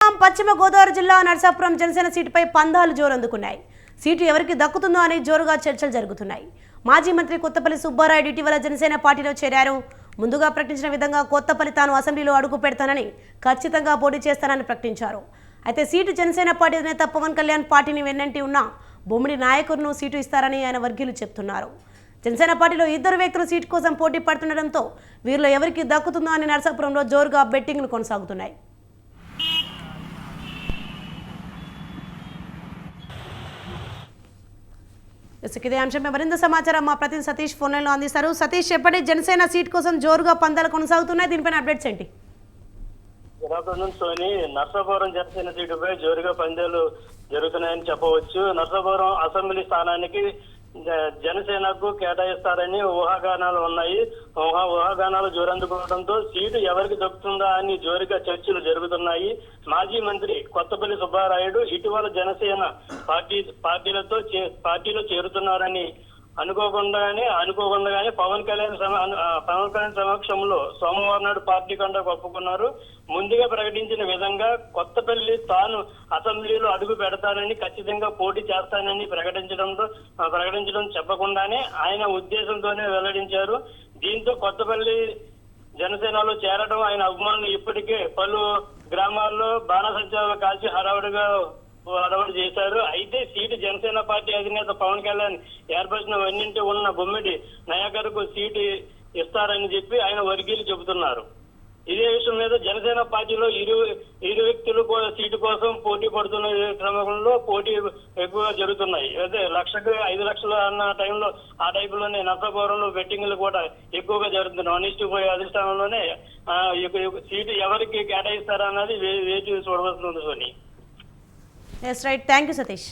చూస్తున్నాం పశ్చిమ గోదావరి జిల్లా నర్సాపురం జనసేన సీటుపై పందాలు జోరందుకున్నాయి. సీటు ఎవరికి దక్కుతుందో అని జోరుగా చర్చలు జరుగుతున్నాయి. మాజీ మంత్రి కొత్తపల్లి సుబ్బారాయుడు ఇటీవల జనసేన పార్టీలో చేరారు. ముందుగా ప్రకటించిన విధంగా కొత్తపల్లి తాను అసెంబ్లీలో అడుగు పెడతానని, ఖచ్చితంగా పోటీ చేస్తానని ప్రకటించారు. అయితే సీటు జనసేన పార్టీ నేత పవన్ కళ్యాణ్ పార్టీని వెన్నంటి ఉన్న బొమ్మిడి నాయకులను సీటు ఇస్తారని ఆయన వర్గీయులు చెప్తున్నారు. జనసేన పార్టీలో ఇద్దరు వ్యక్తులు సీటు కోసం పోటీ పడుతుండటంతో వీరిలో ఎవరికి దక్కుతుందో అని నర్సాపురంలో జోరుగా బెట్టింగ్లు కొనసాగుతున్నాయి. ఇదే అంశంపై మరింత సమాచారం మా ప్రతినిధి సతీష్ ఫోన్ లైన్లో అందిస్తారు. సతీష్, చెప్పండి, జనసేన సీట్ కోసం జోరుగా పందాలు కొనసాగుతున్నాయి, దీనిపైన అప్డేట్స్ ఏంటి? సోని, నర్సాపురం జనసేన సీటుపై జోరుగా పందాలు జరుగుతున్నాయని చెప్పవచ్చు. నర్సాపురం అసెంబ్లీ స్థానానికి జనసేనకు కేటాయిస్తారని ఊహాగానాలు ఉన్నాయి. ఊహాగానాలు జోరందుకోవడంతో సీటు ఎవరికి దక్కుతుందా అని జోరుగా చర్చలు జరుగుతున్నాయి. మాజీ మంత్రి కొత్తపల్లి సుబ్బారాయుడు ఇటీవల జనసేన పార్టీలో చేరుతున్నారని అనుకోకుండానే పవన్ కళ్యాణ్ సమక్షంలో సోమవారం నాడు పార్టీ కంటే ఒప్పుకున్నారు. ముందుగా ప్రకటించిన విధంగా కొత్తపల్లి తాను అసెంబ్లీలో అడుగు పెడతానని, ఖచ్చితంగా పోటీ చేస్తానని ప్రకటించడం చెప్పకుండానే ఆయన ఉద్దేశంతోనే వెల్లడించారు. దీంతో కొత్తపల్లి జనసేనలో చేరడం ఆయన అభిమానులు ఇప్పటికే పలు గ్రామాల్లో బాణసంచాలు కాల్చి హడావుడి చేశారు. అయితే సీటు జనసేన పార్టీ అధినేత పవన్ కళ్యాణ్ ఏర్పరిచిన వన్నింటి ఉన్న బొమ్మిడి నాయకర్కు సీటు ఇస్తారని చెప్పి ఆయన వర్గీయులు చెబుతున్నారు. ఇదే విషయం మీద జనసేన పార్టీలో ఇరు వ్యక్తులు సీటు కోసం పోటీ పడుతున్న క్రమంలో పోటీ ఎక్కువగా జరుగుతున్నాయి. అయితే 5 లక్షలు అన్న టైంలో ఆ టైపులోనే నర్సాపురంలో బెట్టింగ్లు కూడా ఎక్కువగా జరుగుతున్నాయి. 1:5 అధిష్టానంలోనే సీటు ఎవరికి కేటాయిస్తారన్నది వేచి చూడవలసి ఉంది. Soni. Yes, right. Thank you, Satish.